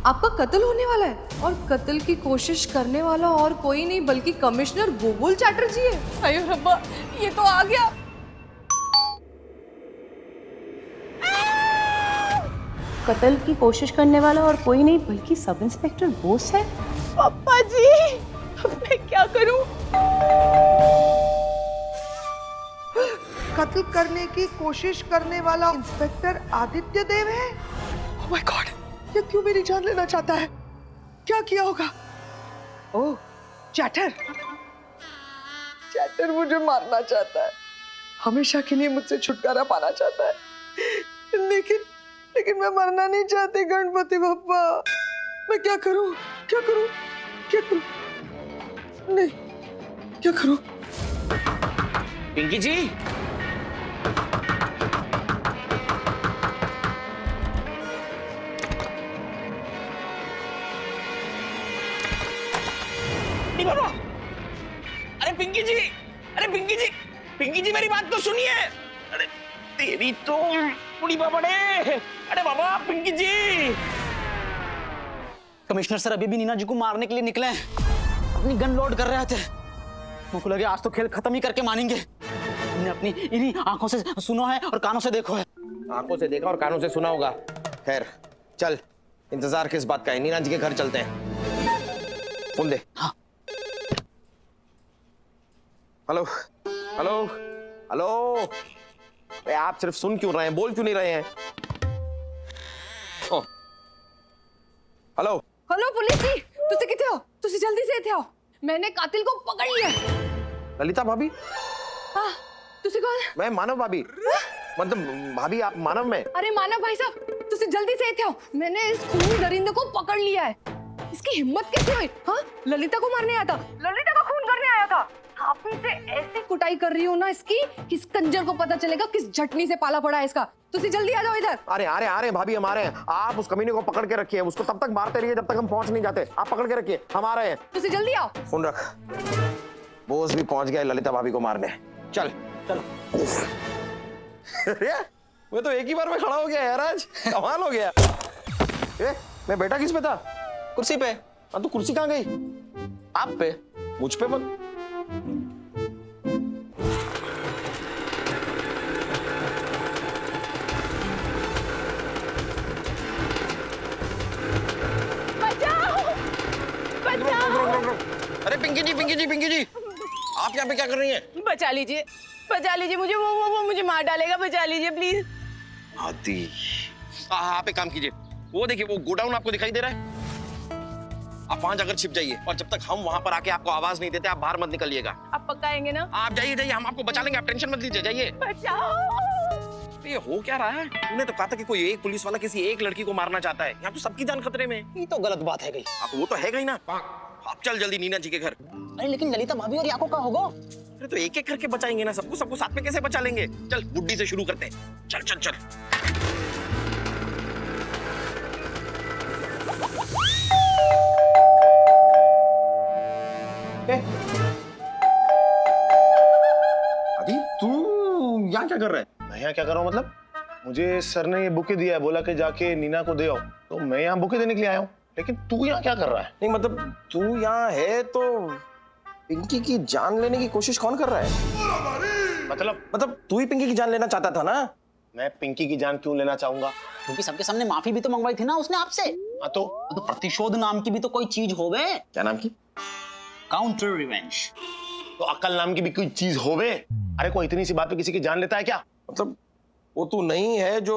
आपका कत्ल होने वाला है और कत्ल की कोशिश करने वाला और कोई नहीं बल्कि कमिश्नर बुलबुल चैटर्जी है। अयो रब्बा, ये तो आ गया। कत्ल की कोशिश करने वाला और कोई नहीं बल्कि सब इंस्पेक्टर बोस है। पापा जी, अब मैं क्या करूं? कत्ल करने की कोशिश करने वाला इंस्पेक्टर आदित्य देव है। ओह माय गॉड, ये क्यों मेरी जान लेना चाहता है? क्या किया होगा? ओह, चैटर मुझे मारना चाहता है, हमेशा के लिए मुझसे छुटकारा पाना चाहता है। लेकिन मैं मरना नहीं चाहती गणपति बप्पा। मैं क्या करूं? नहीं, क्या करूं? पिंकी जी, बाबा, अरे पिंकी जी मेरी बात तो सुनिए। अरे तेरी तो बुढ़ी बाबड़े। अरे बाबा, पिंकी जी। कमिश्नर सर अभी भी नीना जी को मारने के लिए निकले हैं, अपनी गन लोड कर रहे थे। मुझको लगे आज तो खेल खत्म ही करके मानेंगे। हमने अपनी इन्हीं आंखों से सुना है और कानों से देखो है। आंखों से देखा और कानों से सुना होगा। खैर चल, इंतजार किस बात का है, नीना जी के घर चलते हैं। फोन दे। हाँ। हेलो हेलो हेलो, अरे आप सिर्फ सुन क्यों रहे हैं, बोल क्यों नहीं रहे हैं? हेलो हेलो पुलिस जी, तुसी किथे हो? तुसी जल्दी से इथे आओ, मैंने कातिल को पकड़ लिया। ललिता भाभी? हाँ, तुसी कौन? मैं मानव भाभी। मतलब भाभी आप मानव में? अरे मानव भाई साहब, तुसी जल्दी से इथे आओ, मैंने इस खूनी दरिंदे को पकड़ लिया है। इसकी हिम्मत कैसे हुई? हाँ, ललिता को मारने आया था, ललिता का खून करने आया था। आपने से ऐसी कुटाई कर रही हो ना इसकी, किस कंजर को पता चलेगा किस झटनी से पाला पड़ा है इसका। तुसी जल्दी आ जाओ इधर। अरे भाभी हम आ रहे हैं। आप उस कमीने को पकड़ के रखिए, उसको तब तक मारते रहिए जब तक हम पहुंच नहीं जाते। आप पकड़ के रखिए, हम आ रहे हैं। तुसी जल्दी आओ। फोन रख। बोस भी पहुंच गया ललिता भाभी को मारने। चल चलो। मैं तो एक ही बार में खड़ा हो गया यार, आज कमाल हो गया। मैं बैठा किस पे था? कुर्सी पे। हाँ, तो कुर्सी कहाँ गई? आप पे, मुझ पे मत। अरे पिंकी जी, आप यहाँ पे क्या कर रही हैं? बचा लीजिए मुझे, वो मुझे मार डालेगा, बचा लीजिए प्लीज। आदि, आप एक काम कीजिए, वो देखिए वो गोडाउन आपको दिखाई दे रहा है, आप वहां जाकर छिप जाइए और जब तक हम वहां पर आके आपको आवाज नहीं देते आप बाहर मत निकलिएगा। आप पक्का आएंगे ना? आप जाइए, हम आपको बचा लेंगे, आप टेंशन मत लीजिए, जाइए। बचाओ। ये हो क्या रहा है? तूने तो कहा था कि कोई एक पुलिस वाला किसी एक लड़की को मारना चाहता है, यहाँ तो सबकी जान खतरे में। ये तो गलत बात है गई। आप वो तो है ही ना। आप चल जल्दी नीना जी के घर। अरे लेकिन ललिता भाभी और याको का होगा? अरे तो एक एक करके बचाएंगे ना, सबको साथ में कैसे बचा लेंगे? चल बुड्ढी से शुरू करते हैं, चल। अभी तू यहाँ क्या कर रहा है? मैं यहाँ क्या कर रहा हूँ मतलब? मुझे सर ने ये बुके दिया है, बोला कि जाके नीना को दे आओ, तो मैं यहाँ बुके देने के लिए आया हूँ। लेकिन तू यहाँ क्या कर रहा है? नहीं मतलब तू यहाँ है तो पिंकी की जान लेने की कोशिश कौन कर रहा है? मतलब तू ही पिंकी की जान लेना चाहता था ना? मैं पिंकी की जान क्यों लेना चाहूंगा? क्योंकि सबके सामने माफी भी तो मंगवाई थी ना उसने आपसे। हाँ तो प्रतिशोध नाम की भी तो कोई चीज होवे। क्या नाम की? Counter revenge. तो अक्ल नाम की भी कोई चीज होवे? अरे कोई इतनी सी बात पे किसी की जान लेता है क्या? मतलब वो तू नहीं है जो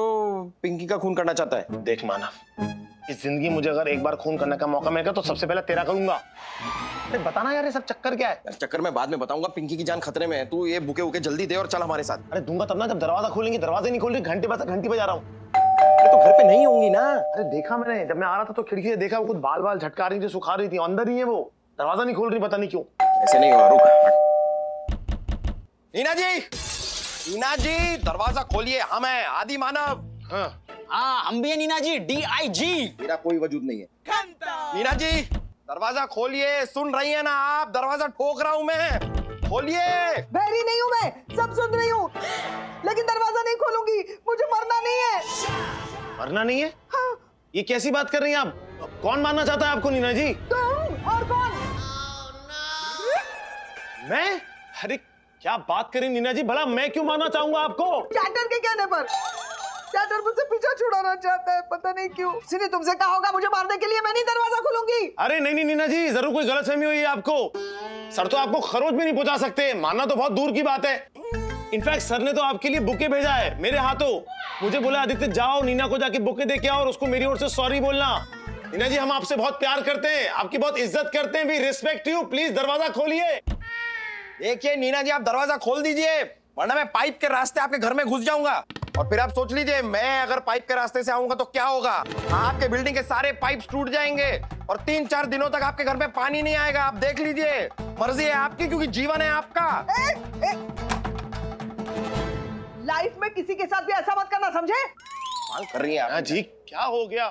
पिंकी का खून करना चाहता है? देख मानव, इस जिंदगी मुझे अगर एक बार खून करने का मौका मिलेगा तो सबसे पहले तेरा करूंगा। अरे बताना यार ये सब चक्कर क्या है? यार चक्कर में बाद में बताऊंगा, पिंकी की जान खतरे में है। तू ये बुके उके जल्दी दे और चल हमारे साथ। अरे दूंगा तब ना जब दरवाजा खोलेंगे, दरवाजे नहीं खोल रही, घंटी बजा रहा हूँ। अरे तो घर पे नहीं होंगी ना? अरे देखा मैंने, जब मैं आ रहा था तो खिड़की से देखा, वो कुछ बाल झटका रही थी, सुखा रही थी, अंदर ही है वो, दरवाजा नहीं खोल रही, पता नहीं क्यों। ऐसे नहीं होगा, रुक। नीना जी दरवाजा खोलिए, हम हैं आदि मानव। हाँ हम भी है नीना जी, DIG। मेरा कोई वजूद नहीं है। नीना जी दरवाजा खोलिए, सुन रही है ना आप? दरवाजा ठोक रहा हूं मैं, खोलिए। बहरी नहीं हूँ मैं, सब सुन रही हूँ, लेकिन दरवाजा नहीं खोलूंगी, मुझे मरना नहीं है। मरना नहीं है? हाँ। ये कैसी बात कर रही हैं आप? कौन मारना चाहता है आपको नीना जी? तुम और कौन? मैं? अरे क्या बात करें नीना जी, भला मैं क्यों मारना चाहूंगा आपको? कैटर के कहने पर कैटर मुझसे पीछा छुड़ाना चाहता है, पता नहीं क्यों। सिनी तुमसे कहा होगा मुझे मारने के लिए, मैं नहीं दरवाजा खोलूंगी। अरे नहीं नहीं नीना जी, जरूर कोई गलतफहमी हुई है आपको। सर तो आपको खरोच भी नहीं पहुंचा सकते, मानना तो बहुत दूर की बात है। इनफैक्ट सर ने तो आपके लिए बुके भेजा है मेरे हाथों। मुझे बोला आदित्य जाओ नीना को जाके बुके दे के आओ और उसको मेरी ओर से सॉरी बोलना। नीना जी हम आपसे बहुत प्यार करते हैं, आपकी बहुत इज्जत करते हैं, वी रिस्पेक्ट यू। प्लीज दरवाजा खोलिए। देखिए नीना जी, आप दरवाजा खोल दीजिए, वरना मैं पाइप के रास्ते आपके घर में घुस जाऊंगा। और फिर आप सोच लीजिए, मैं अगर पाइप के रास्ते से आऊंगा तो क्या होगा। आपके बिल्डिंग के सारे पाइप्स टूट जाएंगे और 3-4 दिनों तक आपके घर में पानी नहीं आएगा। आप देख लीजिए, मर्जी है आपकी, क्योंकि जीवन है आपका। लाइफ में किसी के साथ भी ऐसा मत करना, समझे? मांग कर रही है हाँ आप। जी, क्या हो गया?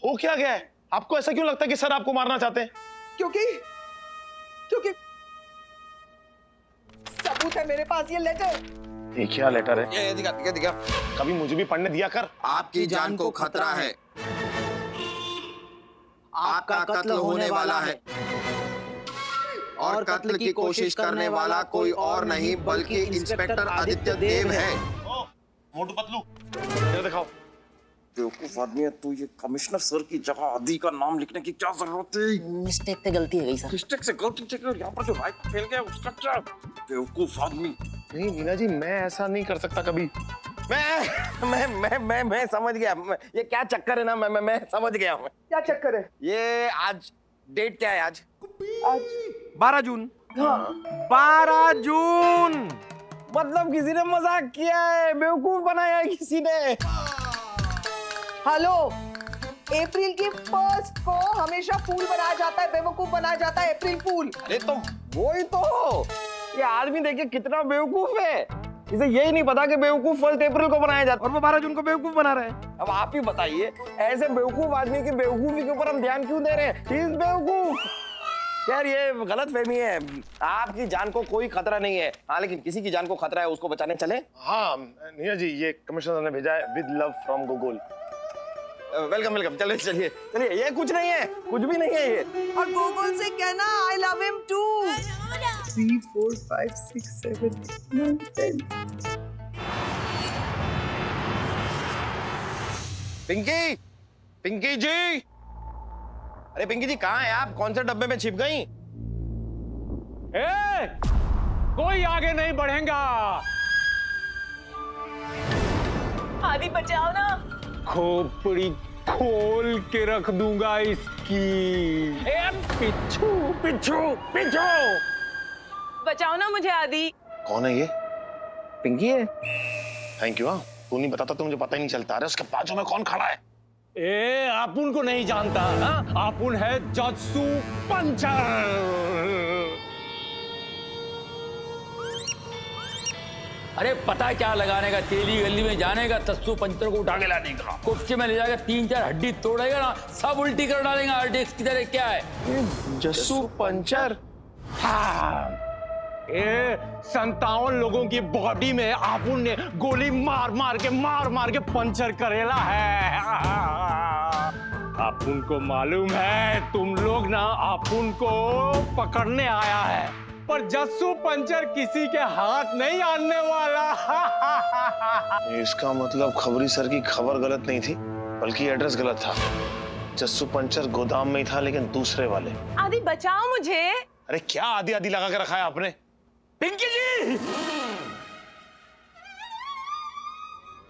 हो क्या गया है? आपको ऐसा क्यों लगता है कि सर आपको मारना चाहते हैं? क्योंकि सबूत है मेरे पास, ये लेटर। ये क्या लेटर है? ये दिखा दिखा दिखा। कभी मुझे भी पढ़ने दिया कर। आपकी जान को खतरा है, आपका कत्ल होने वाला है और कत्ल की कोशिश करने वाला कोई और नहीं बल्कि इंस्पेक्टर आदित्य देव है। मोटू पतलू ये दिखाओ। बेवकूफ आदमी है तू, ये कमिश्नर सर की जगह आदि का नाम लिखने की क्या जरूरत है? मिस्टेक से गलती हो गई सर। मिस्टेक से गलती से कर, यहाँ पर जो राइट फेल गया उसका क्या? बेवकूफ आदमी। नहीं नीना जी, मैं ऐसा नहीं कर सकता कभी। मैं समझ गया। ये क्या चक्कर है ना, मैं समझ गया हूँ। क्या चक्कर है? ये आज डेट क्या है? आज आज 12 जून। हाँ 12 जून मतलब किसी ने मजाक किया है, बेवकूफ बनाया है किसी ने। हेलो, अप्रैल की 1 को हमेशा फूल बनाया जाता है, बेवकूफ बनाया जाता है, अप्रैल फूल। अरे तो वही तो, ये आदमी देखिए कितना बेवकूफ है। इसे यही नहीं पता कि बेवकूफ 1 अप्रैल को बनाया जाता है और वो 12 जून को बेवकूफ बना रहे हैं। अब आप ही बताइए, ऐसे बेवकूफ आदमी की बेवकूफी के ऊपर हम ध्यान क्यों दे रहे हैं? He is बेवकूफ। यार ये गलत फहमी है। आपकी जान को कोई खतरा नहीं है, हाँ, लेकिन किसी की जान को खतरा है, उसको बचाने चले। हाँ नीना जी, ये कमिश्नर ने भेजा है with love from गोगोल। Welcome welcome, चलिए चलिए चलिए। ये कुछ नहीं है, कुछ भी नहीं है ये। और गोगोल से कहना I love him too. 3 4 5 6 7 9 10। Pinky, Pinky ji, अरे पिंकी जी कहाँ है आप? कौन से डब्बे में छिप गई? कोई आगे नहीं बढ़ेगा। आदि बचाओ ना। खोपड़ी खोल के रख दूंगा इसकी। पिच्छू पिच्छू पिच्छू। बचाओ ना मुझे आदि। कौन है ये? पिंकी है। Thank you. हाँ तू नहीं बताता तो मुझे पता ही नहीं चलता। अरे उसके बाजू में कौन खड़ा है? आपुन को नहीं जानता? आपुन है जत्सू पंचर। अरे पता है क्या लगाने का? तेली गली में जाने का, तस्सू पंचर को उठा के लाने का, कुप्चे में ले जाकर 3-4 हड्डी तोड़ेगा ना, सब उल्टी कर डालेगा आरडीएक्स की तरह। क्या है जस्सू पंचर? हाँ, 57 लोगों की बॉडी में आपुन ने गोली मार मार के पंचर करेला है। आपुन को मालूम है तुम लोग ना आपुन को पकड़ने आया है, पर जस्सू पंचर किसी के हाथ नहीं आने वाला। इसका मतलब खबरी सर की खबर गलत नहीं थी, बल्कि एड्रेस गलत था। जस्सू पंचर गोदाम में ही था, लेकिन दूसरे वाले। आदि बचाओ मुझे। अरे क्या आदि आदि लगा के रखा है आपने? पिंकी जी,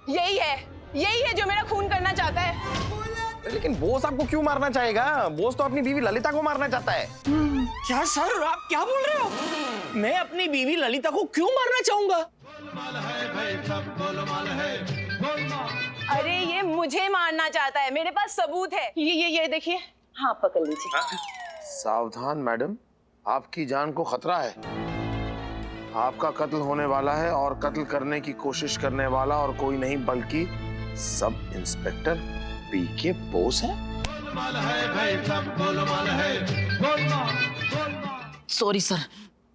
यही है जो मेरा खून करना चाहता है। लेकिन बोस आपको क्यों मारना चाहेगा? बोस तो अपनी बीवी ललिता को मारना चाहता है। क्या सर, आप क्या बोल रहे हो? मैं अपनी बीवी ललिता को क्यों मारना चाहूंगा? अरे ये मुझे मारना चाहता है, मेरे पास सबूत है। ये देखिए। हाँ पकड़ लीजिए। सावधान मैडम, आपकी जान को खतरा है। आपका कत्ल होने वाला है और कत्ल करने की कोशिश करने वाला और कोई नहीं बल्कि सब इंस्पेक्टर पीके बोस है। सॉरी सर,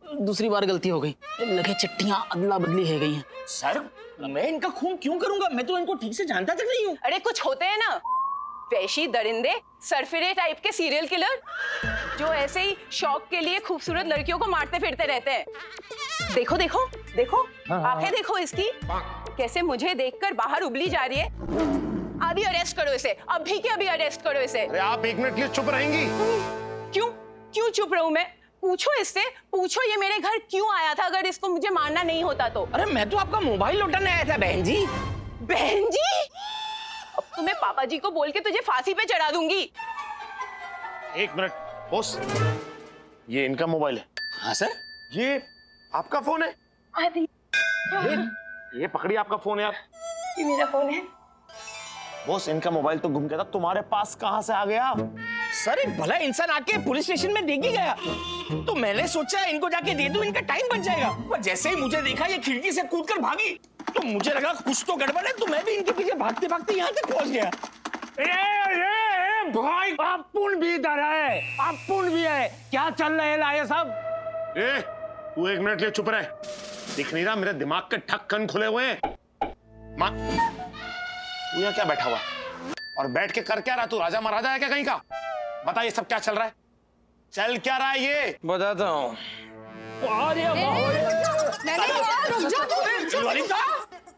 दूसरी बार गलती हो गई। लगे चिट्ठियां अदला बदली हो गई हैं। सर मैं इनका खून क्यों करूंगा? मैं तो इनको ठीक से जानता तक नहीं हूँ। अरे कुछ होते हैं ना। वैशी दरिंदे, सरफिरे टाइप के सीरियल किलर जो ऐसे ही शौक के लिए खूबसूरत लड़कियों को मारते फिरते रहते हैं। देखो देखो देखो, आंखें देखो इसकी, कैसे मुझे देखकर बाहर उबली जा रही है। अभी अरेस्ट करो इसे, अभी के अभी अरेस्ट करो इसे। अरे आप 1 मिनट के लिए चुप रहेंगी? क्यों क्यों चुप रहूं मैं? पूछो इससे, पूछो ये मेरे घर क्यों आया था अगर इसको मुझे मारना नहीं होता तो। अरे मैं तो आपका मोबाइल लौटाने आया था बहन जी। बहन जी, अब तो मैं पापा जी को बोल के तुझे फांसी पे चढ़ा दूंगी। 1 मिनट बॉस, ये इनका मोबाइल है। हाँ सर। ये आपका फोन है? ये पकड़िए आपका फोन यार। ये मेरा फोन है। बॉस इनका मोबाइल तो गुम गया था, तुम्हारे पास कहां से आ गया? सर एक भला इंसान आके पुलिस स्टेशन में देख ही गया, तो मैंने सोचा इनको जाके दे दूं, इनका टाइम बच जाएगा। पर जैसे ही मुझे देखा ये खिड़की से कूदकर भागी, तो मुझे लगा कुछ तो गड़बड़ है, तो मैं भी इनके पीछे भागते भागते यहाँ तक पहुंच गया। भाई अपुन भी इधर है, अपुन भी है। क्या चल रहा है ये सब? ए, तू 1 मिनट के लिए चुप रहे। दिख नहीं रहा मेरे दिमाग के ढक्कन खुले हुए हैं? मां, तू यहाँ क्या बैठा हुआ है? और बैठ के कर क्या रहा? तू राजा महाराजा है क्या कहीं का? बता ये सब क्या चल रहा है? चल क्या रहा है ये? बताता हूँ। ललिता,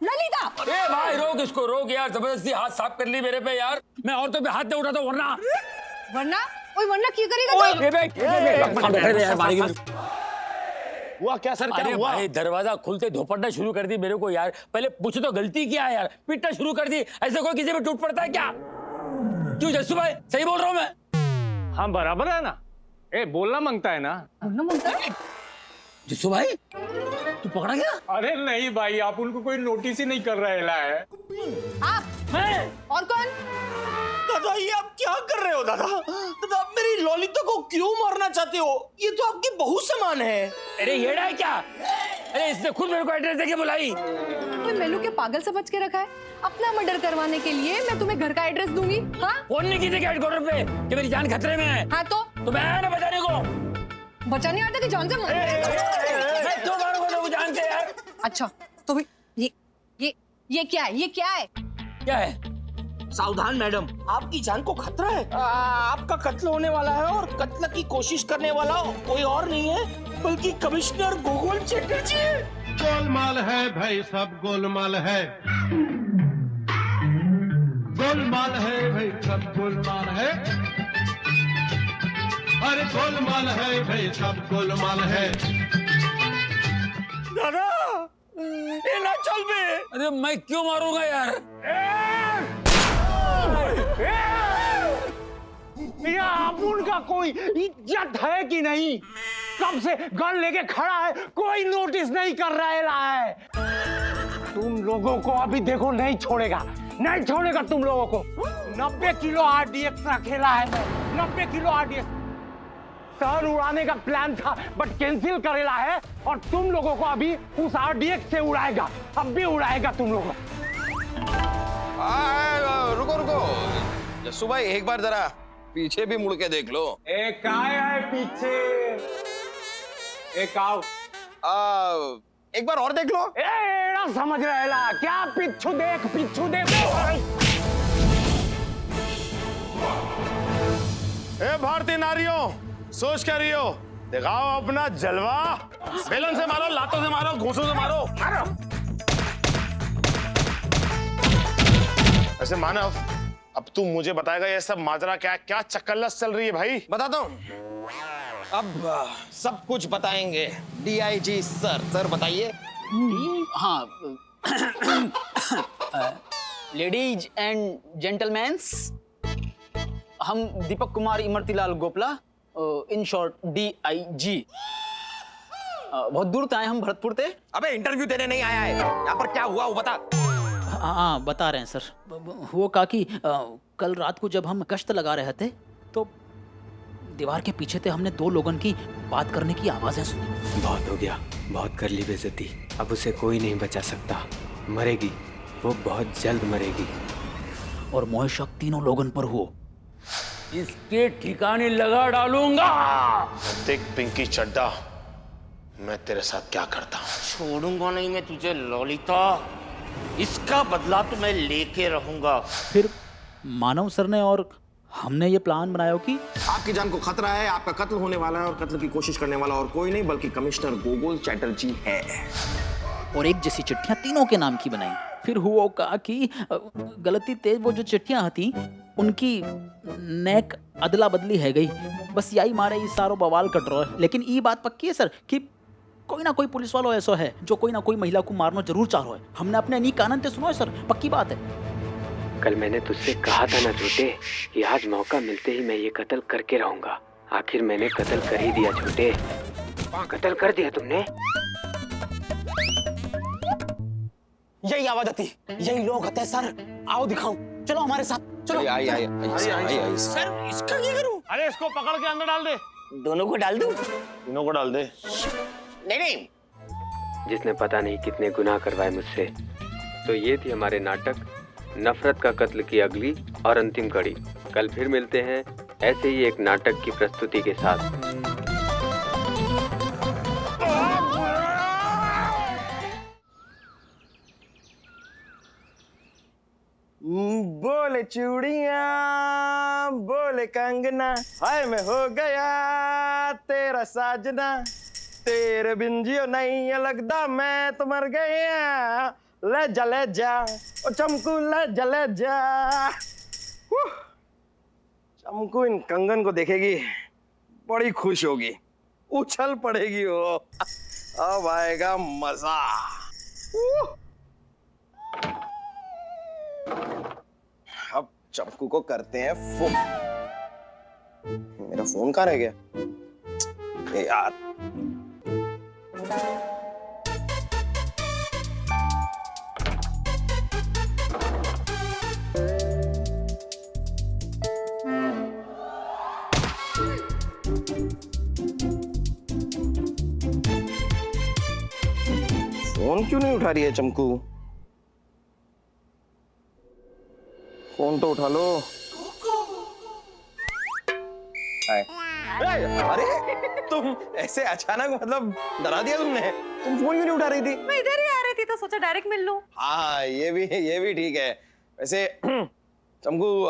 ललिता, ए भाई रोक इसको, रोक यार, जबरदस्ती हाथ साफ कर ली मेरे पे यार। मैं औरतों पे हाथ नहीं उठाता वरना वरना क्या करेगा? हुआ क्या सर, क्या अरे हुआ? भाई दरवाजा खुलते धोपटना शुरू कर दी मेरे को यार। पहले पूछ तो गलती क्या है यार, पीटना शुरू कर दी। ऐसे कोई किसी पे टूट पड़ता है क्या? क्यों जस्सू भाई, सही बोल रहा हूँ मैं? हाँ बराबर है ना। ए बोलना मांगता है ना। जस्सू भाई तू पकड़ा गया? अरे नहीं भाई, आप उनको कोई नोटिस ही नहीं कर रहा है। आप मैं? और कौन? दादा ये आप क्या कर रहे हो दादा? दादा आप मेरी ललिता को क्यों मारना चाहते हो? ये तो आपकी बहू समान है। अरे येड़ा है क्या? अरे इसने खुद मेरे को एड्रेस देके बुलाई। कोई मेनू के पागल समझ के रखा है? अपना मर्डर करवाने के लिए मैं तुम्हें घर का एड्रेस दूंगी। हाँ? फोन नहीं की थी हेडक्वार्टर पे कि मेरी जान खतरे में है? हाँ तो मैं आया ना बताने को। बचा नहीं आता कि जान से मैं क्यों मारूंगा तो जान से यार। अच्छा तो भी ये क्या है? ये क्या है? क्या है? सावधान मैडम, आपकी जान को खतरा है। आपका कत्ल होने वाला है और कत्ल की कोशिश करने वाला कोई और नहीं है बल्कि कमिश्नर गोगोल चटर्जी है। गोलमाल है भाई, सब गोलमाल है। गोलमाल है भाई, सब गोलमाल है। अरे गोलमाल है भाई, सब गोलमाल है। दादा ये ना चल बे। अरे मैं क्यों मारूंगा यार? या अपुन का कोई इज्जत है कि नहीं? कब से गन लेके खड़ा है, कोई नोटिस नहीं कर रहा है। तुम लोगों को अभी देखो नहीं छोड़ेगा, नहीं छोड़ेगा तुम लोगों को। 90 किलो RDX रखेला है मैं, 90 किलो RDX। शहर उड़ाने का प्लान था बट कैंसिल करेला है, और तुम लोगों को अभी उस RDX से उड़ाएगा, अब भी उड़ाएगा तुम लोगों। रुको रुको जस्सू भाई, एक बार जरा पीछे भी मुड़ के देख लो। एक आया है पीछे, एक आओ। एक बार और देख लो। एड़ा समझ रहेला क्या? पिछू देख, पिछू देख। ए भारतीय नारियों, सोच क्या रही हो? दिखाओ अपना जलवा। बेलन से मारो, लातों से मारो, घूंसों से मारो। ऐसे मानव, अब तू मुझे बताएगा ये सब माजरा क्या है? क्या चक्करलस चल रही है भाई? बताता हूँ, अब सब कुछ बताएंगे DIG सर। सर बताइए। हाँ लेडीज एंड जेंटलमैन्स, हम Deepak Kumar इमरतीलाल Gopla, in short DIG, बहुत दूर से आए हम, भरतपुर से। अबे इंटरव्यू देने नहीं आया है, यहाँ पर क्या हुआ वो बता। हाँ बता रहे हैं सर। वो कहा कि कल रात को जब हम गश्त लगा रहे थे तो दीवार के पीछे से हमने 2 लोगों की बात करने की आवाजें सुनी। बहुत हो गया, बहुत कर ली बेइज्जती। अब उसे कोई नहीं बचा सकता, मरेगी वो, बहुत जल्द मरेगी। और मोह शक तीनों लोगों पर हो। इसके ठिकाने लगा डालूंगा। देख पिंकी चड्डा, मैं तेरे साथ क्या करता हूँ। छोड़ूंगा नहीं मैं तुझे ललिता, इसका बदला तो मैं लेके रहूंगा। फिर मानव सर ने और हमने ये प्लान बनाया हो कि आपकी जान को खतरा है, आपका कत्ल होने वाला है और कत्ल की कोशिश करने वाला और कोई नहीं बल्कि कमिश्नर गोगोल चैटर्जी है। और एक जैसी चिट्ठियां तीनों के नाम की बनाई। फिर हुआ कहा कि गलती तेज वो जो चिट्ठियां थी उनकी नेक अदला बदली है गई। बस यही मारे इस सारो बवाल कट रहा है। लेकिन ये बात पक्की है सर कि कोई ना कोई पुलिस वालों ऐसा है जो कोई ना कोई महिला को मारना जरूर चाह रहा है। हमने अपने अनी कानन से सुना है सर, पक्की बात है। कल मैंने तुझसे कहा था ना छोटे कि आज मौका मिलते ही मैं ये कत्ल करके रहूंगा। आखिर मैंने कत्ल कर ही दिया छोटे, कत्ल कर दिया तुमने। यही आवाज आती, यही लोग आते हैं सर। आओ दिखाओ, चलो हमारे साथ चलो। आई सर इसका क्या करूं? अरे इसको पकड़ के अंदर डाल दे। दोनों को डाल दूं? तीनों को डाल दे। नहीं। जिसने पता नहीं कितने गुनाह करवाए मुझसे। तो ये थी हमारे नाटक नफरत का कत्ल की अगली और अंतिम कड़ी। कल फिर मिलते हैं ऐसे ही एक नाटक की प्रस्तुति के साथ। बोले चूड़ियां बोले कंगना, हाय मैं हो गया तेरा साजना, तेरे बिन जियो नहीं लगता मैं तो मर गया। ले जा ओ चमकू ले जा। चमकू इन कंगन को देखेगी बड़ी खुश होगी, उछल पड़ेगी वो। अब आएगा मजा। अब चमकू को करते हैं फोन। मेरा फोन कहाँ रह गया यार? फोन क्यों नहीं उठा रही है चमकू? फोन तो उठा लो। अरे तुम ऐसे अचानक मतलब डरा दिया तुमने। तुम फोन क्यों नहीं उठा रही थी? मैं इधर ही आ रही थी तो सोचा डायरेक्ट मिल लूं। हाँ ये भी ठीक है। वैसे चमकू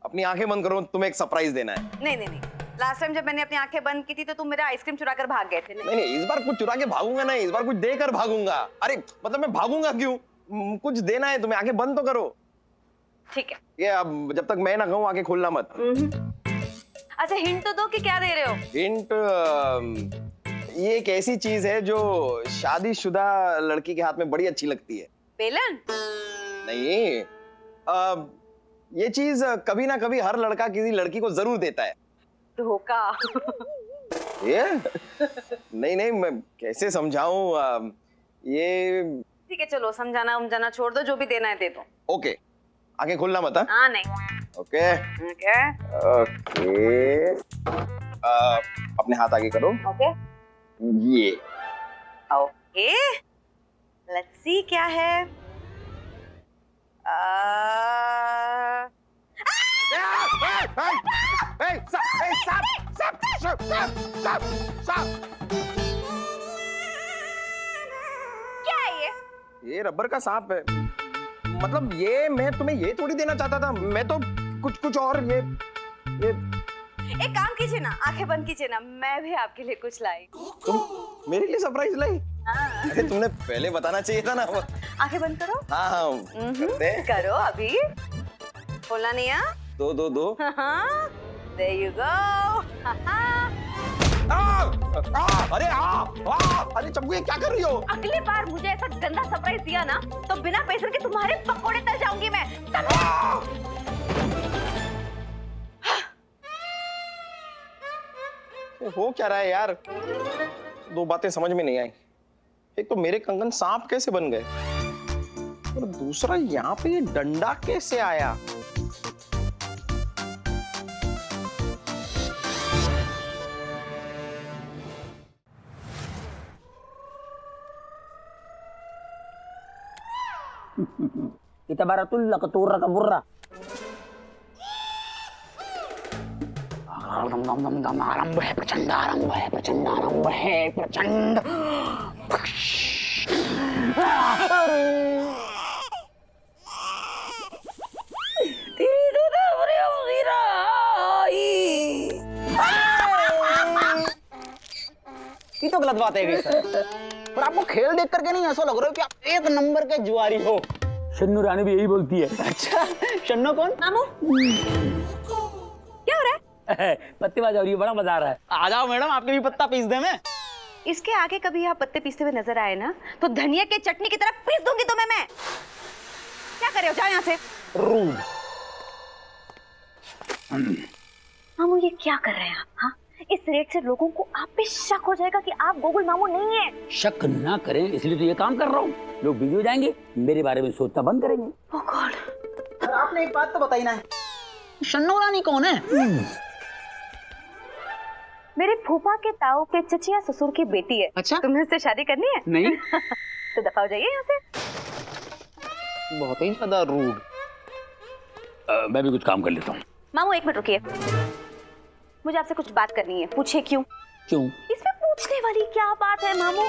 अपनी आंखें बंद करो, तुम्हें एक सरप्राइज देना है। नहीं। लास्ट टाइम जब मैंने अपनी आंखें बंद की थी तो तुम मेरा आइसक्रीम चुरा कर भाग गए थे। नहीं इस बार कुछ चुरा के भागूंगा नहीं, इस बार कुछ देकर भागूंगा। अरे मतलब मैं भागूंगा क्यों? कुछ देना है तुम्हें, आंखें बंद तो करो। ठीक है। ये अब जब तक मैं ना कहूँ आंखें खोलना मत। अच्छा हिंट तो दो कि क्या दे रहे हो? हिंट ये एक ऐसी चीज है जो शादीशुदा लड़की के हाथ में बड़ी अच्छी लगती है। बेलन? नहीं ये चीज कभी ना कभी हर लड़का किसी लड़की को जरूर देता है। धोखा? ये नहीं मैं कैसे समझाऊं? ये ठीक है चलो, समझाना छोड़ दो, जो भी देना है दे दो। ओके आगे खोलना मत। हाँ नहीं। ओके अपने हाथ आगे करो। ओके ये ओके लेट्स सी क्या है। क्या है ये रबर का सांप है। मतलब ये मैं तुम्हें ये थोड़ी देना चाहता था, मैं तो कुछ और। ये एक काम कीजिए ना, आंखें बंद कीजिए ना, मैं भी आपके लिए कुछ लाई। तुम मेरे लिए सरप्राइज लाई? अरे तुमने पहले बताना चाहिए था ना। आंखें बंद करो। हाँ करते हैं। करो अभी, खोलना नहीं है। दो There you go. अरे चमकू ये क्या कर रही हो? अगली बार मुझे ऐसा गंदा सरप्राइज दिया ना तो बिना पैसे के तुम्हारे पकोड़े तल जाऊंगी मैं। हो क्या रहा है यार? दो बातें समझ में नहीं आई। एक तो मेरे कंगन सांप कैसे बन गए और दूसरा यहाँ पे ये डंडा कैसे आया? Kita baratullah ketura ke burra. Arambah प्रचंड। तो गलत बात है सर। पर आपको खेल देख करके नहीं ऐसा लग रहा है कि आप एक नंबर के जुआरी हो। शन्नू रानी भी यही बोलती है। अच्छा, शन्नो कौन? मामू क्या हो रहा है? पत्तेबाज हो रही है, बड़ा मजा आ रहा है। आ जाओ मैडम, आपके भी पत्ता पीस दे मैं। इसके आगे कभी यहाँ पत्ते पीसते हुए नजर आए ना तो धनिया के चटनी की तरह पीस दूंगी तुम्हें मैं। क्या कर रहे हो, जाओ यहाँ से। रूड। मामू ये क्या कर रहे हैं आप? हाँ, इस रेट से लोगों को आप पे शक हो जाएगा कि आप गोकुल मामू नहीं है। शक ना करें इसलिए तो ये काम कर रहा हूँ। लोग बिजी हो जाएंगे, मेरे बारे में सोचना बंद करेंगे। ओह गॉड। आपने एक बात तो बताई ना, शन्नो रानी कौन है? मेरे फूफा के ताऊ के चचिया ससुर की बेटी है। अच्छा? तुम्हें उससे शादी करनी है? नहीं। तो दफा हो जाइए यहाँ से। बहुत ही ज्यादा रूड। मैं भी कुछ काम कर लेता हूँ। मामू एक मिनट रुकिए, मुझे आपसे कुछ बात करनी है। पूछिए क्यों? क्यों? इसमें पूछने वाली क्या बात है मामू?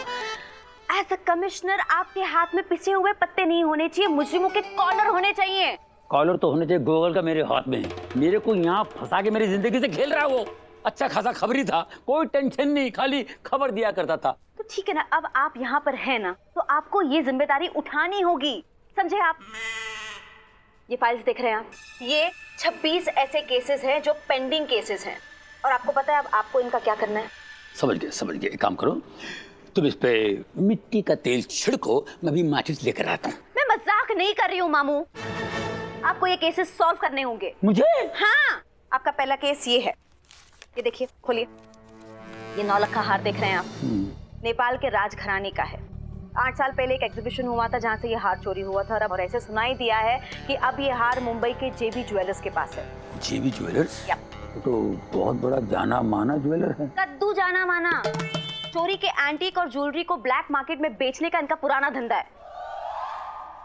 एज अ कमिश्नर आपके हाथ में पिसे हुए पत्ते नहीं होने चाहिए, मुजरिमों के कॉलर होने चाहिए। कॉलर तो होने चाहिए गूगल का मेरे हाथ में है। मेरे को यहाँ फंसा के मेरी जिंदगी से खेल रहा है वो। अच्छा खासा खबरी था, कोई टेंशन नहीं, खाली खबर दिया करता था। तो ठीक है ना, अब आप यहाँ पर हैं ना, तो आपको ये जिम्मेदारी उठानी होगी, समझे आप? ये फाइल्स देख रहे हैं आप, ये 26 ऐसे केसेस हैं जो पेंडिंग केसेस हैं, और आपको पता है अब आपको इनका क्या करना है? समझ गए। एक काम करो, तुम इस पे मिट्टी का तेल छिड़को, मैं भी माचिस लेकर आता हूँ। मैं मजाक नहीं कर रही हूँ मामू, आपको ये केसेस सॉल्व करने होंगे। मुझे? हाँ, आपका पहला केस ये है, ये देखिए, खोलिए। ये 9 लाख का हार देख रहे हैं आप, नेपाल के राजघराने का है। 8 साल पहले एक एग्जीबिशन हुआ था जहाँ से ये हार चोरी हुआ था, और ऐसे सुनाई दिया है कि अब ये हार मुंबई के जेबी ज्वेलर्स के पास है। जेबी ज्वेलर्स? या। तो बहुत बड़ा जाना माना ज्वेलर है। कद्दू जाना माना। चोरी के एंटीक और ज्वेलरी को ब्लैक मार्केट में बेचने का इनका पुराना धंधा है।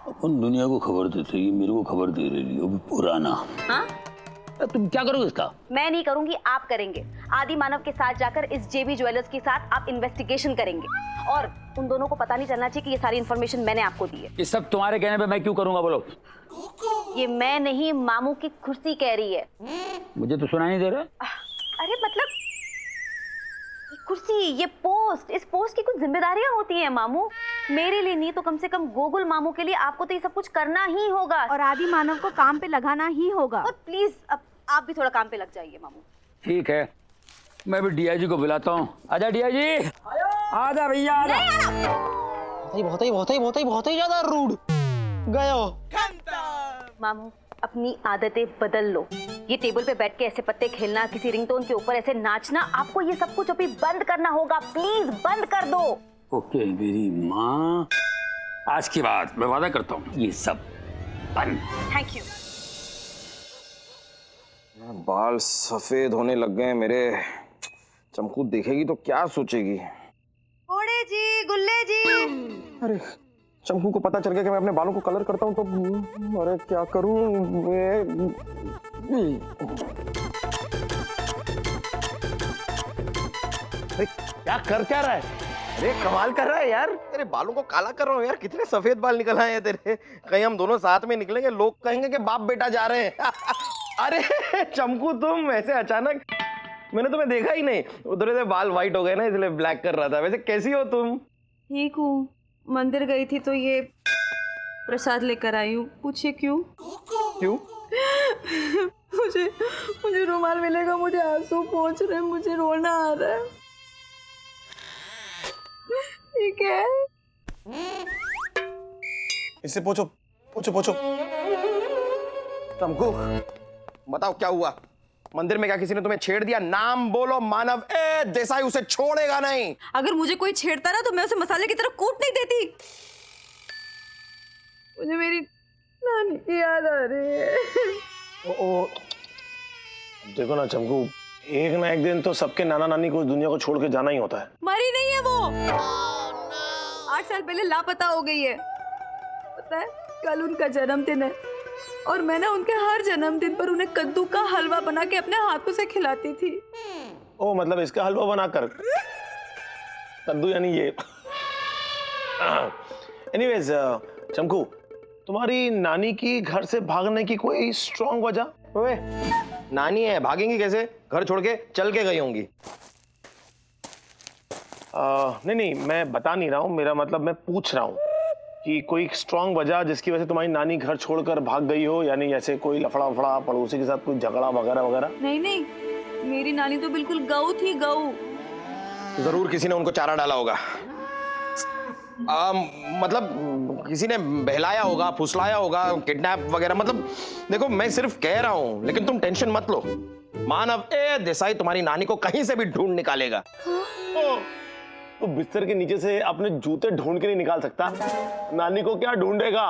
अपन दुनिया को खबर देते, ये मेरे को खबर दे रही है, वो भी पुराना। हाँ? तुम क्या करोगे इसका? मैं नहीं करूंगी, आप करेंगे। आदि मानव के साथ जाकर इस जेबी ज्वेलर्स के साथ आप इन्वेस्टिगेशन करेंगे, और उन दोनों को पता नहीं चलना चाहिए कि ये सारी इन्फॉर्मेशन मैंने आपको दी है। ये सब तुम्हारे कहने पे मैं क्यों करूंगा, बोलो? ये मैं नहीं, मामू की कुर्सी कह रही है। मुझे तो सुनाई नहीं दे रहा। अरे मतलब ये कुर्सी, ये पोस्ट, इस पोस्ट की कुछ जिम्मेदारियां होती हैं मामू। मेरे लिए नहीं तो कम से कम गोकुल मामू के लिए आपको तो ये सब कुछ करना ही होगा, और आदि मानव को काम पे लगाना ही होगा। और प्लीज अब आप भी थोड़ा काम पे लग जाइए मामू। ठीक है, मैं भी डीआईजी को बुलाता हूँ। आजा डीआईजी, आजा भैया, आजा। बहुत ही ज्यादा रूड। गयो। मामू अपनी आदतें बदल लो। ये टेबल पे बैठ के ऐसे पत्ते खेलना, किसी रिंगटोन के ऊपर ऐसे नाचना, आपको ये सब कुछ अभी बंद करना होगा। प्लीज बंद कर दो। ओके मेरी माँ, आज के बाद मैं वादा करता हूँ ये सब बंद। Thank you. बाल सफेद होने लग गए मेरे। चमकू देखेगी तो क्या सोचेगी? ओड़े जी, गुल्ले जी। अरे चमकू को पता चल गया कि मैं अपने बालों को कलर करता हूँ तो अरे क्या करूँ मैं? क्या कर क्या रहा है? अरे कमाल कर रहा है यार, तेरे बालों को काला कर रहा हूँ यार। कितने सफेद बाल निकल आए हैं तेरे। कहीं हम दोनों साथ में निकलेंगे, लोग कहेंगे कि बाप बेटा जा रहे हैं। अरे चमकू तुम ऐसे अचानक, मैंने तुम्हें देखा ही नहीं। उधर से बाल व्हाइट हो गए ना, इसलिए ब्लैक कर रहा था। वैसे कैसी हो तुम? ठीक हूँ, मंदिर गई थी तो ये प्रसाद लेकर आई हूँ। पूछिए क्यों? क्यों? मुझे रुमाल मिलेगा, मुझे आंसू पहुँच रहे हैं, मुझे रोना आ रहा है। ठीक है, इससे पूछो पूछो पूछो। चमकू बताओ क्या हुआ? मंदिर में क्या किसी ने तुम्हें छेड़ दिया? नाम बोलो। मानव ए देसाई उसे छोड़ेगा नहीं। अगर मुझे कोई छेड़ता ना तो मैं उसे मसाले की तरह कूट नहीं देती। मुझे मेरी नानी की याद आ रही है। ओ, देखो ना चमकू, एक ना एक दिन तो सबके नाना नानी को इस दुनिया को छोड़ के जाना ही होता है। मरी नहीं है वो, 8 साल पहले लापता हो गई है। पता है, कल उनका जन्मदिन है और मैं ना उनके हर जन्मदिन पर उन्हें कद्दू का हलवा बना के अपने हाथों से खिलाती थी। ओ मतलब इसका हलवा बनाकर? कद्दू यानी ये। एनीवेज चमकू, तुम्हारी नानी की घर से भागने की कोई स्ट्रॉन्ग वजह? ओए नानी है, भागेंगी कैसे? घर छोड़ के चल के गई होंगी। नहीं नहीं, मैं बता नहीं रहा हूँ, मेरा मतलब मैं पूछ रहा हूँ कि कोई स्ट्रांग वजह जिसकी वजह से तुम्हारी नानी घर छोड़कर भाग गई हो, यानी जैसे कोई लफड़ा वफड़ा, पड़ोसी के साथ कोई झगड़ा वगैरह वगैरह। नहीं नहीं, मेरी नानी तो बिल्कुल गऊ थी, गऊ। जरूर किसी ने उनको चारा डाला होगा। मतलब किसी ने बहलाया होगा, फुसलाया होगा, किडनैप वगैरह। मतलब देखो, मैं सिर्फ कह रहा हूँ, लेकिन तुम टेंशन मत लो। मानव ए देसाई तुम्हारी नानी को कहीं से भी ढूंढ निकालेगा। तो बिस्तर के नीचे से अपने जूते ढूंढ के नहीं निकाल सकता, नानी को क्या ढूंढेगा?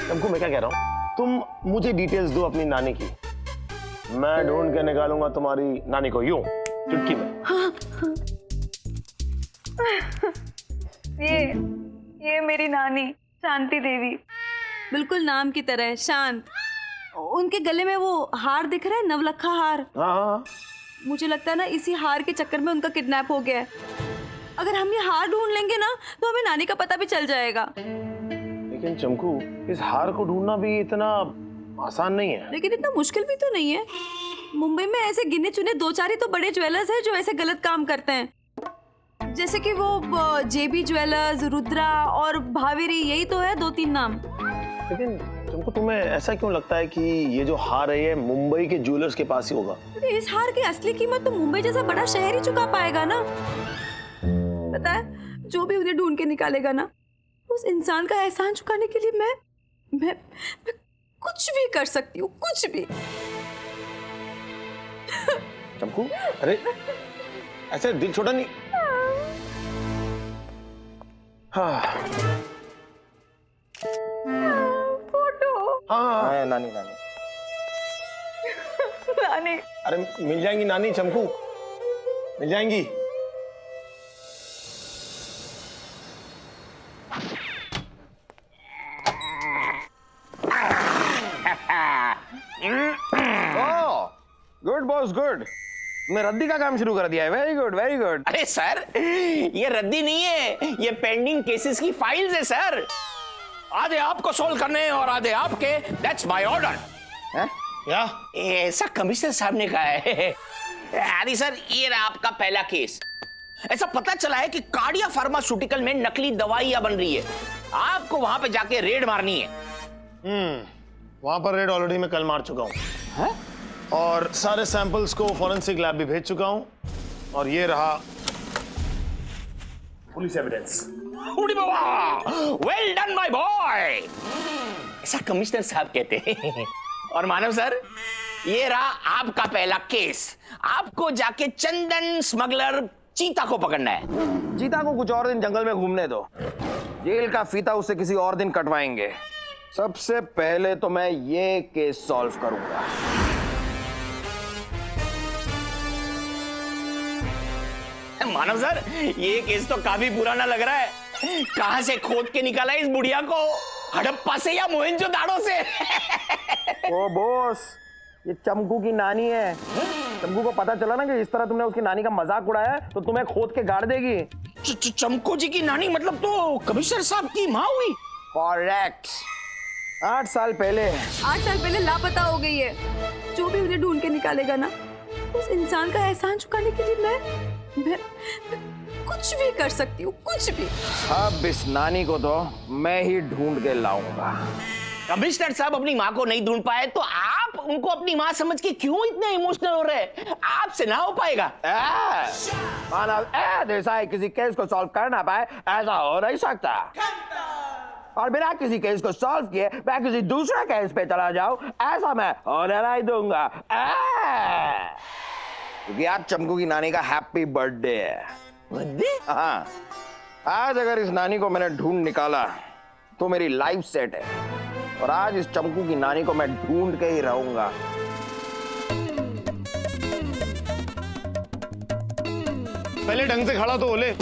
तुमको मैं क्या कह रहा हूँ, तुम मुझे डिटेल्स दो अपनी नानी की, मैं ढूंढ के निकालूंगा तुम्हारी नानी को, यूं चुटकी में। ये मेरी नानी शांति देवी, बिल्कुल नाम की तरह शांत। उनके गले में वो हार दिख रहा है, नवलखा हार। हाँ। मुझे लगता है ना, इसी हार के चक्कर में उनका किडनैप हो गया है। अगर हम ये हार ढूंढ लेंगे ना, तो हमें नानी का पता भी चल जाएगा। लेकिन चमकू, इस हार को ढूंढना भी इतना आसान नहीं है। लेकिन इतना मुश्किल भी तो नहीं है। मुंबई में ऐसे गिने चुने 2-4 ही तो बड़े ज्वेलर्स हैं जो ऐसे गलत काम करते हैं, जैसे कि वो जेबी ज्वेलर्स, रुद्रा और भावेरी, यही तो है 2-3 नाम। लेकिन तुमको, तुम्हें ऐसा क्यों लगता है कि ये जो हार है ये मुंबई के ज्वेलर्स के पास ही होगा? इस हार की असली कीमत तो मुंबई जैसा बड़ा शहर ही चुका पाएगा ना। पता है, जो भी उन्हें ढूंढ के निकालेगा ना, उस इंसान का एहसान चुकाने के लिए मैं कुछ भी कर सकती हूँ, कुछ भी। चमकू, अरे ऐसे दिल छोटा नहीं। हाँ। फोटो। हाँ नानी। नानी। अरे मिल जाएंगी नानी, चमकू मिल जाएंगी। Good boss, good. तुमने रद्दी का काम शुरू कर दिया है। Very good, very good. अरे सर, ये रद्दी नहीं है, ये पेंडिंग केसेस की फाइल्स है सर। आधे आपको सोल्व करने और आधे आपके, दैट्स माय ऑर्डर। क्या? ऐसा कमिश्नर साहब ने कहा है। अरे सर, ये रहा आपका पहला केस। ऐसा पता चला है कि कार्डिया फार्मास्यूटिकल में नकली दवाइयां बन रही है। आपको वहां पे जाके रेड मारनी है। वहां पर रेड ऑलरेडी मैं कल मार चुका हूँ, और सारे सैंपल्स को फॉरेंसिक लैब भी भेज चुका हूँ, और ये रहा police evidence. Well done my boy, ऐसा कमिश्नर साहब कहते हैं। और मानव सर, ये रहा आपका पहला केस। आपको जाके चंदन स्मगलर चीता को पकड़ना है। चीता को कुछ और दिन जंगल में घूमने दो, जेल का फीता उससे किसी और दिन कटवाएंगे। सबसे पहले तो मैं ये केस सॉल्व करूंगा। मानव सर, ये केस तो काफी पुराना लग रहा है। कहां से खोद के निकाला इस बुढ़िया को? हड़प्पा से या मोहनजोदाड़ो से? ओ बॉस, ये चमकू की नानी है। चमकू को पता चला ना कि इस तरह तुमने उसकी नानी का मजाक उड़ाया, तो तुम्हें खोद के गाड़ देगी। चमकू जी की नानी मतलब तो कमिश्नर साहब की माँ हुई? करेक्ट। 8 साल पहले 8 साल पहले लापता हो गई है। जो भी उन्हें ढूंढ के निकालेगा ना, उस इंसान का एहसान चुकाने के लिए मैं कुछ भी कर सकती हूँ, कुछ भी। अब इस नानी को तो मैं ही ढूंढ के लाऊंगा। कमिश्नर साहब अपनी माँ को नहीं ढूंढ पाए, तो आप उनको अपनी माँ समझ के क्यों इतने इमोशनल हो रहे हैं? आपसे ना हो पाएगा। मानव देसाई किसी केस को सॉल्व कर ना पाए, ऐसा हो नहीं सकता। और बिना किसी केस को सॉल्व किए मैं किसी दूसरे केस पे चला जाऊं, ऐसा मैं होने नहीं दूंगा। क्योंकि आज चमकू की नानी का हैप्पी बर्थडे है। बर्थडे? हाँ, आज अगर इस नानी को मैंने ढूंढ निकाला तो मेरी लाइफ सेट है, और आज इस चमकू की नानी को मैं ढूंढ के ही रहूंगा। पहले ढंग से खड़ा तो हो ले।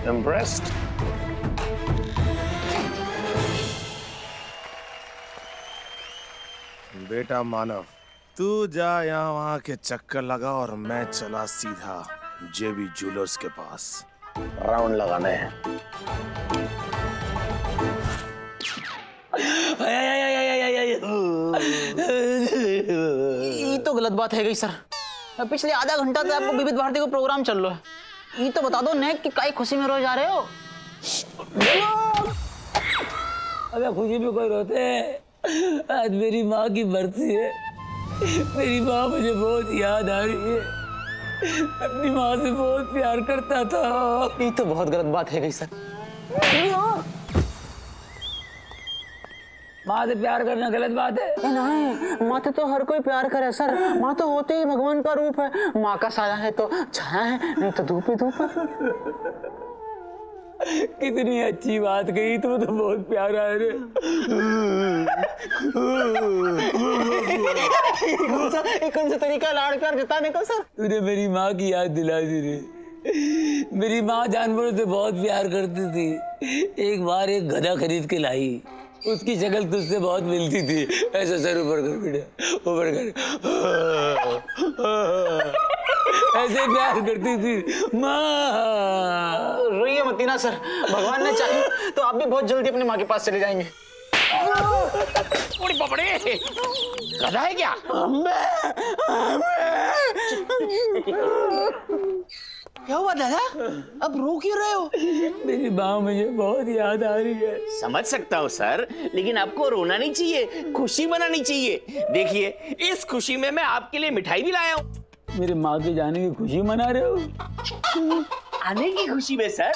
Impressed? बेटा मानव, तू जा यहाँ वहाँ के चक्कर लगा, और मैं चला सीधा जेबी ज्वेलर्स के पास राउंड लगाने हैं। ये तो बात है गई सर। पिछले आधा घंटा से आपको विविध भारती को प्रोग्राम चल रहा है। ये तो बता दो नेक कि काई खुशी में रोज आ रहे हो। अबे खुशी में कोई रोते हैं? आज मेरी माँ की बरसी है। मेरी माँ मुझे बहुत याद आ रही है। अपनी माँ से बहुत प्यार करता था। ये तो बहुत गलत बात है गई सर। माँ से प्यार करना गलत बात है? नहीं, माँ तो हर कोई प्यार करे सर। माँ तो होते ही भगवान का रूप है। माँ का साया है तो छाया है, नहीं तो धूप ही धूप है। कितनी अच्छी बात कही, तुम तो बहुत प्यारा है रे। कौन सा तरीका लाड़ प्यार जताने का सर? तूने मेरी माँ की याद दिला दी रे। मेरी माँ जानवरों से बहुत प्यार करती थी। एक बार एक गधा खरीद के लाई। उसकी शक्ल तुझसे बहुत मिलती थी। ऐसा सर ऊपर कर बेटा, ऊपर कर। ऐसे प्यार करती थी माँ। रोइए मत ना सर। भगवान ने चाहे तो आप भी बहुत जल्दी अपनी माँ के पास चले जाएंगे। गधा है क्या? क्या हुआ दादा? अब रो क्यों रहे हो? मेरी माँ मुझे बहुत याद आ रही है। समझ सकता हूँ सर, लेकिन आपको रोना नहीं चाहिए, खुशी मनानी चाहिए। देखिए, इस खुशी में मैं आपके लिए मिठाई भी लाया हूँ। मेरे माँ के जाने की खुशी मना रहे हो? आने की खुशी में सर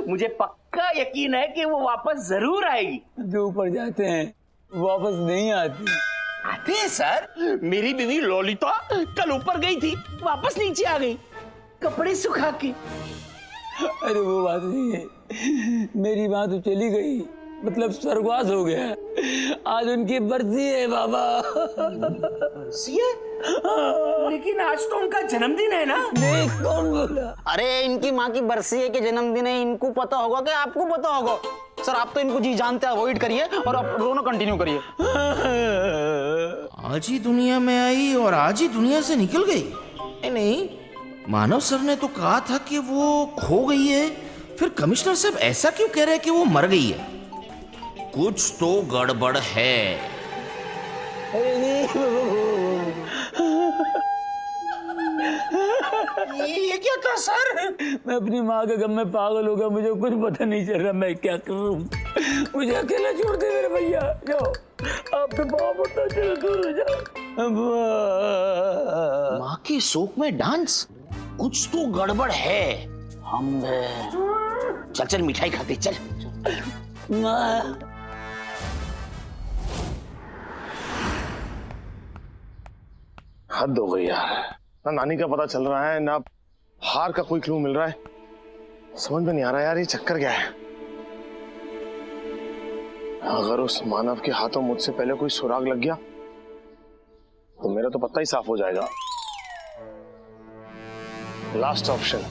मुझे पक्का यकीन है कि वो वापस जरूर आएगी। जो ऊपर जाते हैं वापस नहीं आती। आते हैं सर। मेरी बीवी ललिता कल ऊपर गई थी, वापस नीचे आ गई कपड़े सुखा के। अरे वो बात नहीं है। मेरी माँ तो चली गई, मतलब स्वर्गवास हो गया। आज उनकी बरसी है बाबा। बरसी है? लेकिन आज तो उनका जन्मदिन है ना? नहीं, कौन बोला? अरे इनकी माँ की बरसी है कि जन्मदिन है, इनको पता होगा कि आपको पता होगा? सर आप तो इनको जी जानते अवॉइड करिए और आप रोना कंटिन्यू करिए। आज ही दुनिया में आई और आज ही दुनिया से निकल गई? नहीं, मानव सर ने तो कहा था कि वो खो गई है। फिर कमिश्नर साहब ऐसा क्यों कह रहे हैं कि वो मर गई है? कुछ तो गड़बड़ है। ये क्या था सर? मैं अपनी माँ के गम में पागल हो गया। मुझे कुछ पता नहीं चल रहा मैं क्या करूं। मुझे अकेला छोड़ दे मेरे भैया। जाओ, आपके पाँव पड़ता, चलो दूर हो जाओ। माँ के शोक में डांस, कुछ तो गड़बड़ है। हम चल चल मिठाई खाते चल। माँ हद हो गई यार। ना नानी का पता चल रहा है, ना हार का कोई क्लू मिल रहा है। समझ में नहीं आ रहा यार ये चक्कर क्या है। अगर उस मानव के हाथों मुझसे पहले कोई सुराग लग गया तो मेरा तो पत्ता ही साफ हो जाएगा। लास्ट ऑप्शन,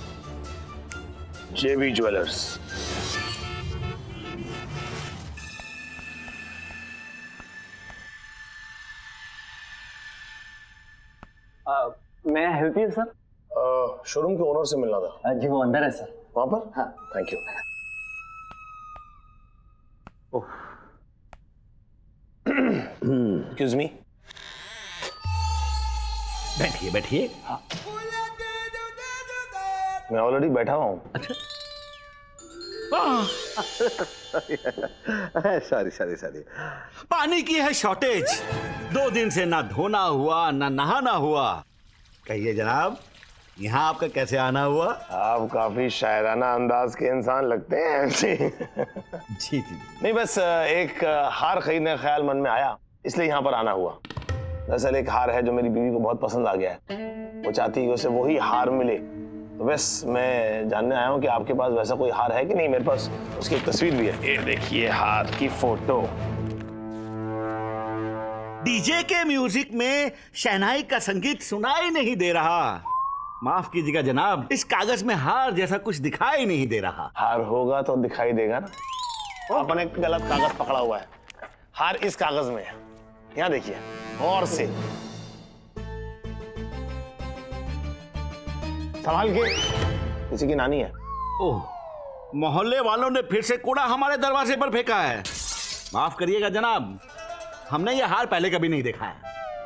जेबी ज्वेलर्स। मैं हेल्प यू सर? शोरूम के ओनर से मिलना था। जी वो अंदर है सर। वहां पर? हाँ। Thank you. Excuse me. बैठिए बैठिए। मैं ऑलरेडी बैठा हुआ हूँ। अच्छा। Sorry sorry sorry. पानी की है शॉर्टेज। 2 दिन से ना धोना हुआ ना नहाना हुआ। कहिए जनाब, यहाँ आपका कैसे आना हुआ? आप काफी शायराना अंदाज के इंसान लगते हैं। जी जी। नहीं, बस एक हार खरीदने का ख्याल मन में आया, इसलिए यहाँ पर आना हुआ। दरअसल एक हार है जो मेरी बीवी को बहुत पसंद आ गया है। वो चाहती है कि उसे वही हार मिले। तो बस मैं जानने आया हूँ कि आपके पास वैसा कोई हार है कि नहीं। मेरे पास उसकी एक तस्वीर भी है। ये देखिए हार की फोटो। डीजे के म्यूजिक में शहनाई का संगीत सुनाई नहीं दे रहा। माफ कीजिएगा जनाब, इस कागज में हार जैसा कुछ दिखाई नहीं दे रहा। हार होगा तो दिखाई देगा ना। आपने गलत कागज पकड़ा हुआ है। हार इस कागज में है, यहाँ देखिए और से संभाल के। किसी की नानी है। ओह, मोहल्ले वालों ने फिर से कूड़ा हमारे दरवाजे पर फेंका है। माफ करिएगा जनाब, हमने ये हार पहले कभी नहीं देखा है।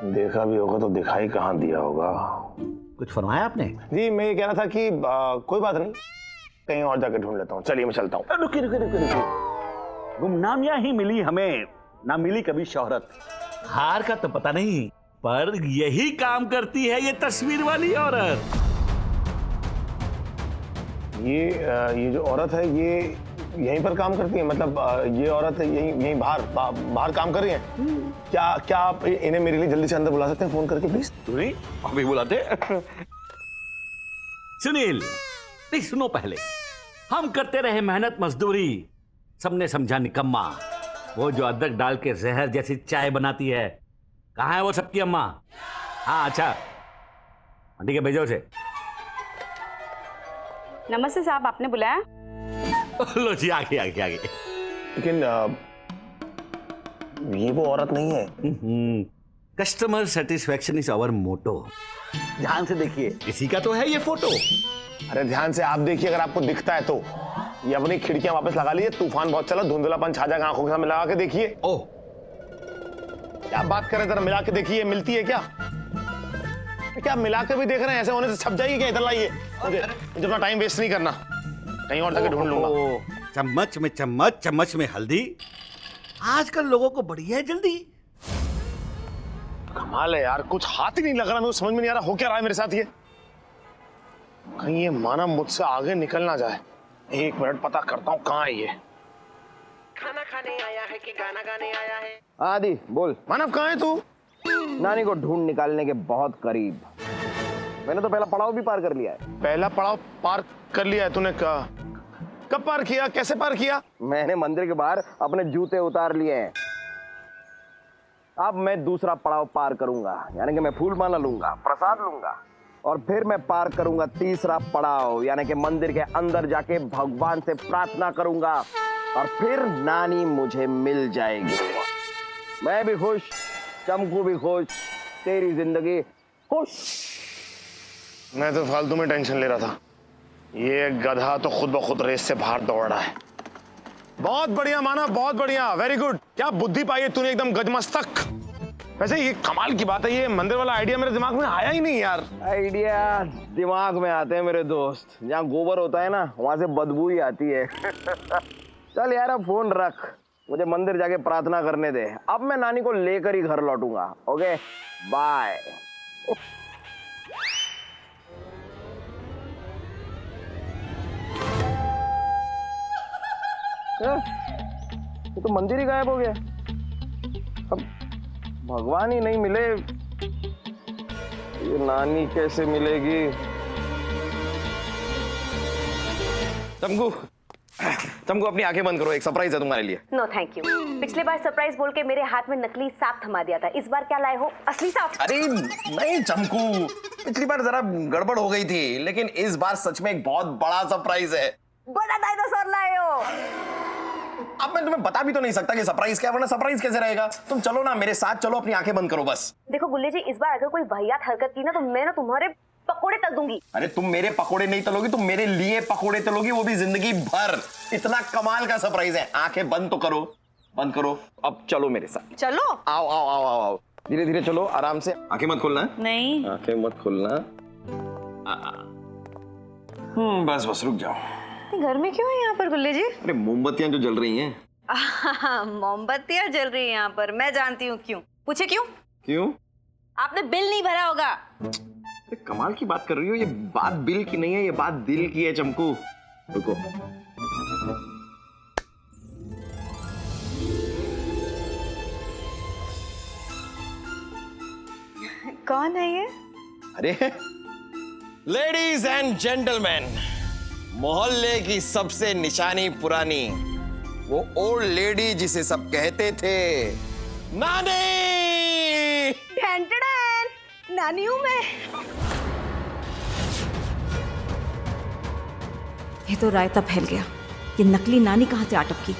देखा भी होगा तो दिखाई कहाँ दिया होगा। कुछ फरमाया आपने? जी मैं ये कह रहा था कि कोई बात नहीं, कहीं और जाकर ढूंढ लेता हूँ। चलिए मैं चलता हूँ। रुकिए। गुमनामियां ही मिली हमें, ना मिली कभी शोहरत। हार का तो पता नहीं, पर यही काम करती है ये तस्वीर वाली औरत। ये जो औरत है ये यहीं पर काम करती है? मतलब ये औरत यहीं बाहर काम कर रही है? क्या आप इन्हें मेरे लिए जल्दी से अंदर बुला सकते हैं फोन करके प्लीज? नहीं अभी बुलाते। सुनील, नहीं सुनो, पहले हम करते रहे मेहनत मजदूरी, सबने समझा निकम्मा। वो जो अदरक डाल के जहर जैसी चाय बनाती है, कहाँ है वो सबकी अम्मा? हाँ अच्छा ठीक है, भेजो उसे। नमस्ते साहब, आपने बुलाया? लो जी, आगे। लेकिन ये वो औरत नहीं है। Customer satisfaction is our motto. ध्यान से देखिए, इसी का तो है ये फोटो। अरे ध्यान से आप देखिए, अगर आपको दिखता है तो। ये अपनी खिड़कियां वापस लगा लीजिए, तूफान बहुत चला, धुंधलापन छा जाएगा, आंखों के सामने लगा के देखिए। ओह क्या बात करें, जरा मिला के देखिए, मिलती है क्या? क्या मिला के भी देख रहे हैं? ऐसे होने से छप जाएगी क्या? इधर लाइए, मुझे अपना टाइम वेस्ट नहीं करना, कहीं और जाके ढूंढ लूंगा। चम्मच में चम्मच, चम्मच में हल्दी। आजकल लोगों को बढ़िया है जल्दी। कमाल है यार, कुछ हाथ ही नहीं लग रहा, मुझे समझ में नहीं आ रहा हो क्या रहा है मेरे साथ। ये कहीं ये मानव मुझसे आगे निकल ना जाए। एक मिनट, पता करता हूँ कहाँ है ये। खाना खाने आया है कि गाना गाने आया है? आदि बोल। मानव कहाँ है तू? नानी को ढूंढ निकालने के बहुत करीब। मैंने तो पहला पड़ाव भी पार कर लिया है। पहला पड़ाव पार कर लिया है तूने? कब पार किया, कैसे पार किया? मैंने मंदिर के बाहर अपने जूते उतार लिए हैं। अब मैं दूसरा पड़ाव पार करूंगा, यानी कि मैं फूल माला लूंगा, प्रसाद लूंगा, और फिर मैं पार करूंगा तीसरा पड़ाव, यानी कि मंदिर के अंदर जाके भगवान से प्रार्थना करूंगा, और फिर नानी मुझे मिल जाएगी। मैं भी खुश, चमकू भी खुश, तेरी जिंदगी खुश। मैं तो फालतू में टेंशन ले रहा था। ये गधा तो खुद ब खुद रेस से बाहर दौड़ रहा है। बहुत बढ़िया माना, बहुत बढ़िया, वेरी गुड। क्या बुद्धि पाई है तूने, एकदम गजमस्तक। वैसे ये कमाल की बात है, ये मंदिर वाला आइडिया मेरे दिमाग में आया ही नहीं यार। आइडिया दिमाग में आते हैं मेरे दोस्त, जहाँ गोबर होता है ना वहां से बदबू ही आती है। चल यार अब फोन रख, मुझे मंदिर जाके प्रार्थना करने दे। अब मैं नानी को लेकर ही घर लौटूंगा। Okay bye. ये तो मंदिर ही गायब हो गया। अब भगवान ही नहीं मिले, ये नानी कैसे मिलेगी? तुमको अपनी आंखें बंद करो, एक सरप्राइज है तुम्हारे लिए। No thank you. पिछली बार सरप्राइज बोल के मेरे हाथ में नकली सांप थमा दिया था, इस बार क्या लाए हो? असली सांप? अरे नहीं चमकू, पिछली बार जरा गड़बड़ हो गई थी, लेकिन इस बार सच में एक बहुत बड़ा सरप्राइज है। बड़ा डायनासोर लाए हो? अब मैं तुम्हें बता भी तो नहीं सकता कि सरप्राइज क्या, वरना सरप्राइज कैसे रहेगा। तुम चलो ना मेरे साथ, चलो, अपनी आंखें बंद करो बस। देखो गुल्ले जी, इस बार अगर कोई वाहियात हरकत की ना तो मैं ना तुम्हारे पकोड़े तल दूंगी। अरे तुम मेरे पकोड़े नहीं तलोगी, तुम मेरे लिए पकोड़े तलोगी, वो भी जिंदगी भर। इतना कमाल का सरप्राइज है। आंखें बंद तो करो, बंद करो। अब चलो मेरे साथ। चलो। आओ आओ आओ आओ आओ, धीरे धीरे चलो, आराम से। आंखें मत खोलना। नहीं, आंखें मत खोलना। बस बस रुक जाओ। घर में क्यों है यहाँ पर गुल्ले जी? अरे मोमबत्तियां जो जल रही हैं। मोमबत्तियां जल रही हैं यहाँ पर, मैं जानती हूँ क्यों। पूछे क्यों? क्यों? आपने बिल नहीं भरा होगा। अरे कमाल की बात कर रही हो, ये बात बिल की नहीं है, ये बात दिल की है चमकू। रुको। कौन है ये? अरे लेडीज एंड जेंटलमैन, मोहल्ले की सबसे निशानी पुरानी, वो ओल्ड लेडी जिसे सब कहते थे नानी। नानी हूं मैं। ये तो रायता फैल गया। ये नकली नानी कहां से आ टपकी?